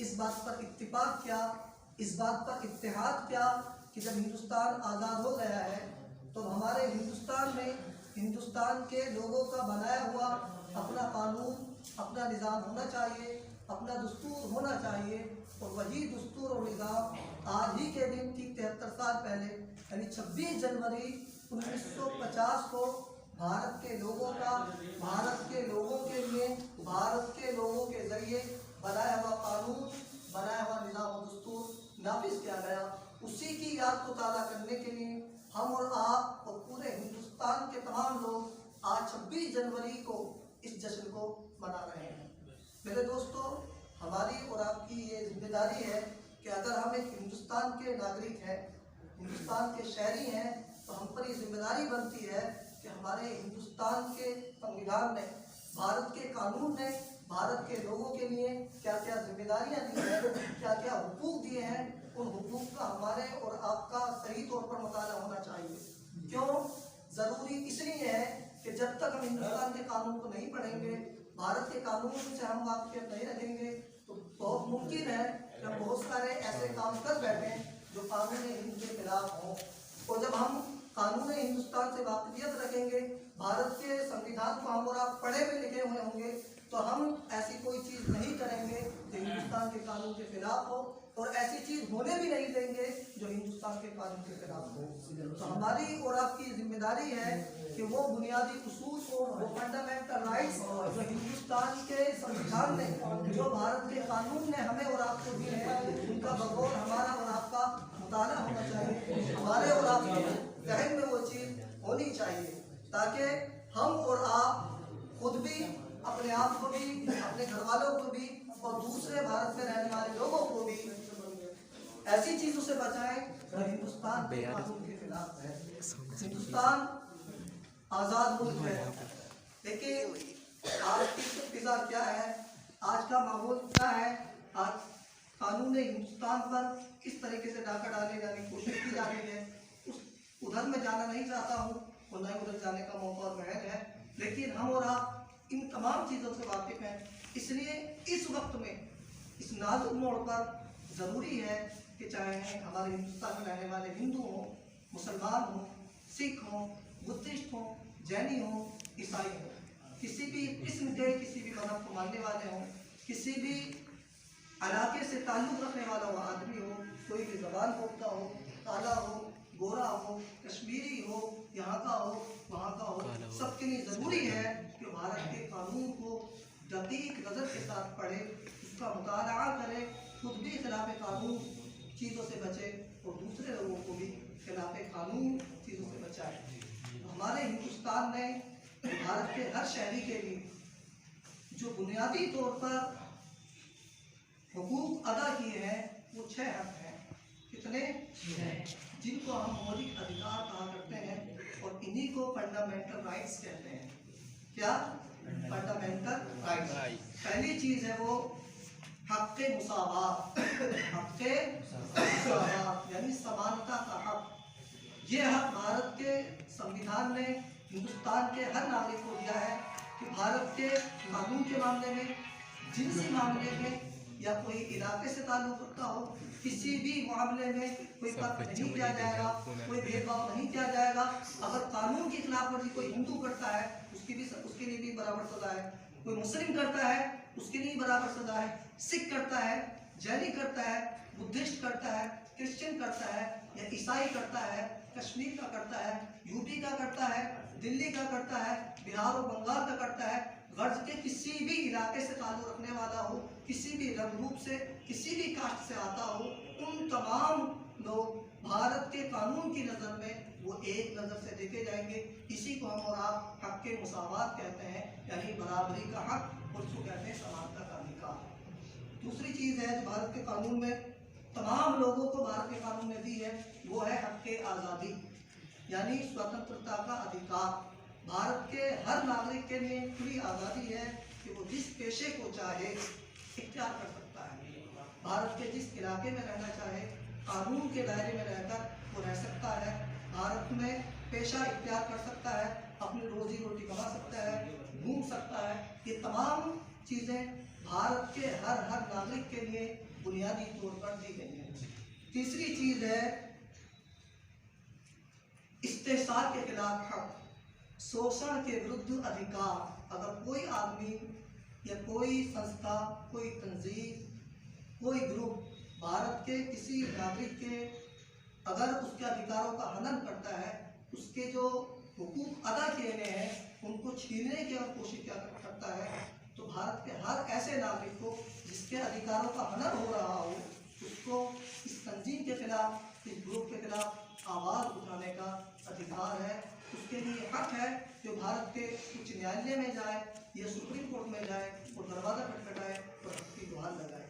इस बात पर इत्तेफाक किया, इस बात पर इत्तेहाद किया कि जब हिंदुस्तान आज़ाद हो गया है तो हमारे हिंदुस्तान में हिंदुस्तान के लोगों का बनाया हुआ अपना कानून, अपना निज़ाम होना चाहिए, अपना दस्तूर होना चाहिए। और वही दस्तूर और निज़ाम आज ही के दिन ठीक 73 साल पहले यानी 26 जनवरी 1950 को भारत के लोगों का, भारत के लोगों के लिए, भारत के लोगों के जरिए बनाया हुआ कानून, बनाया हुआ निज़ाम और दस्तूर नाफिज किया गया। उसी की याद को ताज़ा करने के लिए हम और आप और पूरे हिंदुस्तान के तमाम लोग आज 26 जनवरी को इस जश्न को मना रहे हैं। मेरे दोस्तों, हमारी और आपकी ये जिम्मेदारी है कि अगर हम एक हिंदुस्तान के नागरिक हैं, हिंदुस्तान के शहरी हैं, तो हम पर ये जिम्मेदारी बनती है कि हमारे हिंदुस्तान के संविधान ने, भारत के कानून ने भारत के लोगों के लिए क्या क्या जिम्मेदारियां दी हैं, क्या क्या हुकूक दिए हैं, उन हुकूक का हमारे और आपका सही तौर पर मुताला होना चाहिए। क्यों ज़रूरी? इसलिए है कि जब तक हम हिंदुस्तान के कानून को नहीं पढ़ेंगे, भारत के कानून से हम वाकिफ नहीं रखेंगे, तो बहुत मुमकिन है कि हम बहुत सारे ऐसे काम कर बैठे जो कानून हिंद के खिलाफ हों। और जब हम कानून हिंदुस्तान से वाकिफियत रखेंगे, भारत के संविधान को हम और आप पढ़े हुए लिखे हुए होंगे, तो हम ऐसी कोई चीज़ नहीं करेंगे जो हिंदुस्तान के कानून के खिलाफ हो, और ऐसी चीज़ होने भी नहीं देंगे जो हिंदुस्तान के कानून के खिलाफ हो। तो हमारी और आपकी जिम्मेदारी है कि वो बुनियादी उसूल को, वो फंडामेंटल राइट्स जो हिंदुस्तान के संविधान ने, जो भारत के कानून ने हमें और आपको दिए हैं, उनका बगौर हमारा और आपका मुताला होना चाहिए। हमारे और आपके जहन में वो चीज़ होनी चाहिए ताकि हम और आप खुद भी, अपने आप को भी, अपने घर वालों को भी और दूसरे भारत में रहने वाले लोगों को भी ऐसी चीजों से बचाएं जो हिंदुस्तान के कानून के खिलाफ है। हिंदुस्तान आज़ाद मुल्क है, लेकिन आज की फिजा क्या है, आज का माहौल क्या है, आज कानून हिंदुस्तान पर किस तरीके से डाका डाले जाने की कोशिश की जा रही है, उधर मैं जाना नहीं चाहता हूँ और न ही उधर जाने का मौका और महल है, लेकिन हम और आप इन तमाम चीज़ों से वाकिफ हैं। इसलिए इस वक्त में, इस नाजुक मोड़ पर ज़रूरी है कि चाहे हमारे हिंदुस्तान में रहने वाले हिंदू हों, मुसलमान हों, सिख हों, बुद्धिस्ट हों, जैनी हों, ईसाई हों, किसी भी किस्म के, किसी भी मजहब को मानने वाले हों, किसी भी इलाके से ताल्लुक़ रखने वाला हो आदमी हो, कोई भी ज़बान बोलता हो, काला हो, गोरा हो, कश्मीरी हो, यहाँ का हो, वहाँ का हो, सबके लिए ज़रूरी है कि भारत के कानून को दकीक नज़र के साथ पढ़े, उसका मुताला करे, खुद भी खिलाफ कानून चीज़ों से बचे और दूसरे लोगों को भी खिलाफ कानून चीज़ों से बचाए। हमारे हिंदुस्तान ने भारत के हर शहरी के लिए जो बुनियादी तौर पर हुकूक अदा किए हैं वो 6 हक हैं। कितने? 6, जिनको हम मौलिक अधिकार कहा करते हैं और इन्हीं को फंडामेंटल राइट्स कहते हैं। क्या? Fundamental rights. पहली चीज़ है वो हक़ मुसावात, हक़ मुसावात यानी समानता का हक। ये हक भारत के संविधान ने हिंदुस्तान के हर नागरिक को दिया है कि भारत के कानून के मामले में, जिनसी मामले में या कोई इलाके से ताल्लुक़ रखता हो, किसी भी मामले में कोई फर्क नहीं किया जाएगा, कोई भेदभाव नहीं किया जाएगा। अगर कानून की खिलाफ वर्जी कोई हिंदू करता है उसके लिए भी बराबर सजा है, कोई मुस्लिम करता है उसके लिए बराबर सजा है, सिख करता है, जैनी करता है, बुद्धिस्ट करता है, क्रिश्चियन करता है या ईसाई करता है, कश्मीर का करता है, यूपी का करता है, दिल्ली का करता है, बिहार और बंगाल का करता है, गर्ज के किसी भी इलाके से ताल्लुक़ रखने वाला हो, किसी भी रंग रूप से, किसी भी कास्ट से आता हो, उन तमाम लोग भारत के कानून की नज़र में वो एक नज़र से देखे जाएंगे। इसी को हम और आप हक़ मुसावात कहते हैं, यानी बराबरी का हक, और उसको कहते हैं समानता का अधिकार। दूसरी चीज़ है जो भारत के कानून में तमाम लोगों को भारत के कानून ने दी है, वो है हक़ आज़ादी यानी स्वतंत्रता का अधिकार। भारत के हर नागरिक के लिए खुली आज़ादी है कि वो जिस पेशे को चाहे इख्तियार कर सकता है, भारत के जिस इलाके में रहना चाहे कानून के दायरे में रहकर वो रह सकता है, भारत में पेशा इख्तियार कर सकता है, अपनी रोजी रोटी कमा सकता है, घूम सकता है। ये तमाम चीज़ें भारत के हर नागरिक के लिए बुनियादी तौर पर दी गई है। तीसरी चीज है इस्तेसार के खिलाफ हक, शोषण के विरुद्ध अधिकार। अगर कोई आदमी या कोई संस्था, कोई तंजीम, कोई ग्रुप भारत के किसी नागरिक के अगर उसके अधिकारों का हनन करता है, उसके जो हुकूक अदा किए गए हैं उनको छीनने की अगर कोशिश करता है, तो भारत के हर ऐसे नागरिक को जिसके अधिकारों का हनन हो रहा हो, उसको इस तंजीम के खिलाफ, इस ग्रुप के खिलाफ आवाज़ उठाने का अधिकार है। उसके लिए हक है जो भारत के उच्च न्यायालय में जाए या सुप्रीम कोर्ट में जाए और दरवाज़ा खटखटाए और हक की गुहार लगाए।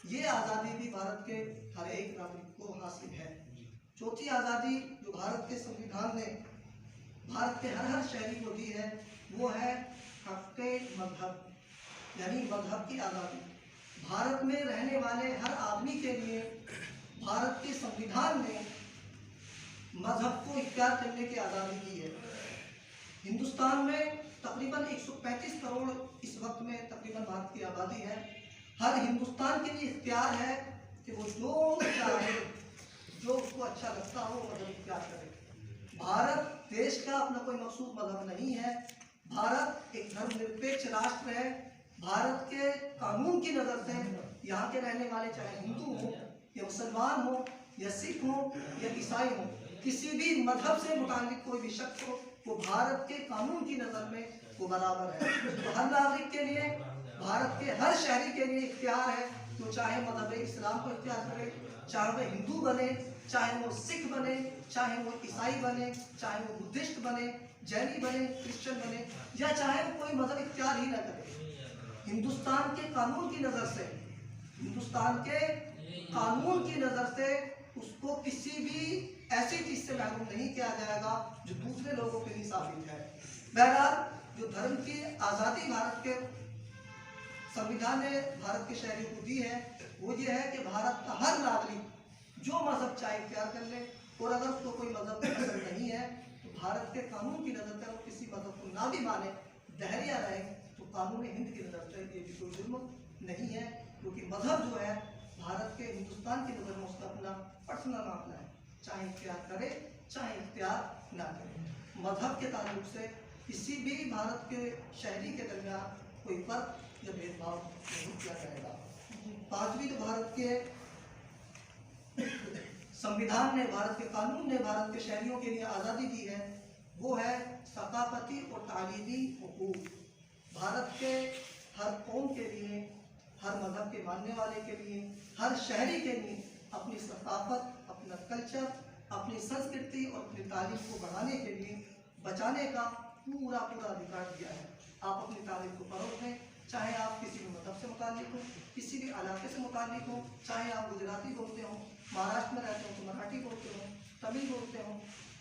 ये आज़ादी भी भारत के हर एक नागरिक को हासिल है। चौथी आज़ादी जो भारत के संविधान ने भारत के हर शहरी को दी है, वो है हक़ मज़हब, यानी मज़हब की आज़ादी। भारत में रहने वाले हर आदमी के लिए भारत के संविधान ने मज़हब को इख्तियार करने की आज़ादी दी है। हिंदुस्तान में तकरीबन 135 करोड़ इस वक्त में तकरीबन भारत की आबादी है। हर हिंदुस्तान के लिए इख्तियार है कि वो जो चाहे, जो उसको अच्छा लगता हो मज़हब इख्तियार करे। भारत देश का अपना कोई मखसूस मज़हब नहीं है। भारत एक धर्मनिरपेक्ष राष्ट्र है। भारत के कानून की नज़र से यहाँ के रहने वाले चाहे हिंदू हो या मुसलमान हो या सिख हो या ईसाई हो, किसी भी मजहब से मुताल्लिक कोई भी शख्स हो, वो भारत के कानून की नज़र में वो बराबर है। तो हर नागरिक के लिए, भारत के हर शहरी के लिए इख्तियार है तो चाहे मजहब इस्लाम को इख्तियार करे, चाहे वह हिंदू बने, चाहे वो सिख बने, चाहे वो ईसाई बने, चाहे वो बुद्धिस्ट बने, जैनी बने, क्रिश्चियन बने, या चाहे वो कोई मजहब इख्तियार ही न करे। हिंदुस्तान के कानून की नज़र से, हिंदुस्तान के कानून की नज़र से उसको किसी भी ऐसी चीज़ से महरूम नहीं किया जाएगा जो दूसरे लोगों के लिए साबित है। बहरहाल जो धर्म की आज़ादी भारत के संविधान ने भारत के शहरियों को दी है, वो ये है कि भारत का हर नागरिक जो मजहब चाहे इख्तियार कर ले, और अगर उसको कोई मजहब पसंद नहीं है तो भारत के कानून की नज़र से वो किसी मजहब को ना भी माने, दहरिया रहे, तो कानून हिंद की नज़र से ये भी कोई जुर्म नहीं है, क्योंकि मजहब जो है भारत के हिंदुस्तान की नज़र में उसका अपना पर्सनल मामला है, चाहे इख्तियार करे चाहे इख्तियार ना करे। मजहब के ताल्लुक से किसी भी भारत के शहरी के दरमियान कोई फर्क या भेदभाव नहीं किया जाएगा। पांचवी जो भारत के संविधान ने, भारत के कानून ने भारत के शहरियों के लिए आज़ादी दी है, वो है सकाफती और तालीमी हुकूक। भारत के हर कौम के लिए, हर मजहब के मानने वाले के लिए, हर शहरी के लिए अपनी सकाफत, अपना कल्चर, अपनी संस्कृति और अपनी तारीख को बढ़ाने के लिए बचाने का पूरा अधिकार दिया है। आप अपनी तारीख को परोसें, चाहे आप किसी भी मजहब से मुताल्लिक हो, किसी भी इलाके से मुताल्लिक हो, चाहे आप गुजराती बोलते हो, महाराष्ट्र में रहते हो तो मराठी बोलते हो, तमिल बोलते हो,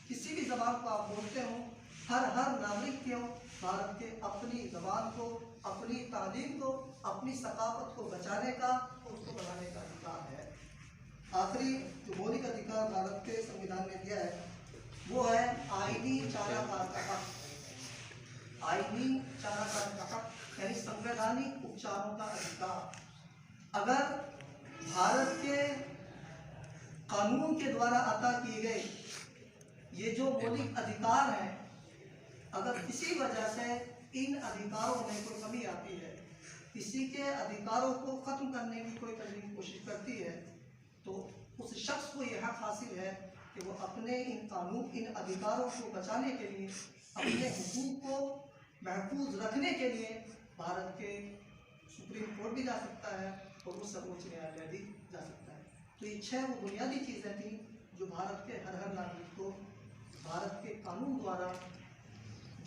किसी भी ज़बान को आप बोलते हो, हर नागरिक को भारत के अपनी ज़बान को, अपनी तालीम को, अपनी सकाफत को बचाने का और उसको बढ़ाने का अधिकार है। आखिरी जो मौलिक अधिकार भारत के संविधान ने दिया है वो है आईनी चारागाह का हक। आईनी चारागाह का हक यानी संवैधानिक उपचारों का अधिकार। अगर भारत के कानून के द्वारा अता किए गए ये जो मौलिक अधिकार हैं, अगर किसी वजह से इन अधिकारों में कोई कमी आती है, किसी के अधिकारों को खत्म करने की कोई कोशिश करती है, तो उस शख्स को यह हक हासिल है कि वो अपने इन अधिकारों को बचाने के लिए, अपने हुकूक को महफूज रखने के लिए भारत के सुप्रीम कोर्ट भी जा सकता है और वो सर्वोच्च न्यायालय भी जा सकता है। तो ये 6 वो बुनियादी चीज़ें थी जो भारत के हर नागरिक को भारत के कानून द्वारा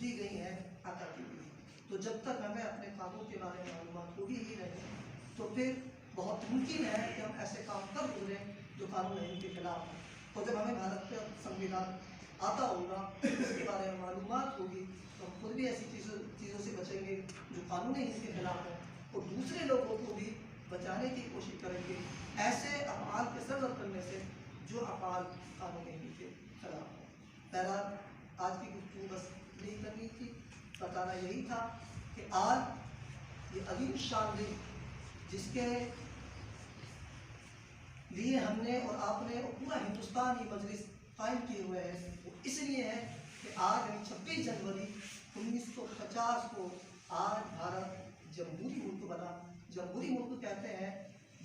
दी गई हैं, अता की गई। तो जब तक हमें अपने कानून के बारे में मालूमात होगी ही नहीं, तो फिर बहुत मुमकिन है कि हम ऐसे काम कर गुजरें जो कानून के खिलाफ है। तो जब हमें भारत का संविधान आता होगा, इसके बारे में मालूमात होगी, तो हम खुद भी ऐसी चीज़ों से बचेंगे जो कानून के खिलाफ है, और दूसरे लोगों को भी बचाने की कोशिश करेंगे ऐसे अफ़आल के सर करने से जो अफ़आल कानून के खिलाफ है। बहरहाल आज की गुफ्तगू बस यही करनी थी, बताना यही था कि आज ये अजीम शान दिन जिसके लिए हमने और आपने और पूरा हिंदुस्तान ये मजलिस कायम किए हुए हैं, वो इसलिए है कि आज 26 जनवरी 1950 को आज भारत जमहूरी मुल्क बना। जमहूरी मुल्क कहते हैं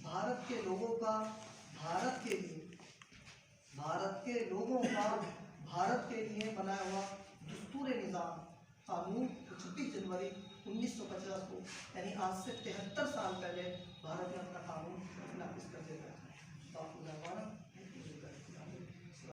भारत के लोगों का भारत के लिए, भारत के लोगों का भारत के लिए बनाया हुआ दस्तूर निज़ाम कानून 26 जनवरी 1950 को, यानी आज से 73 साल पहले भारत ने अपना कानून नाफिज कर दिया था।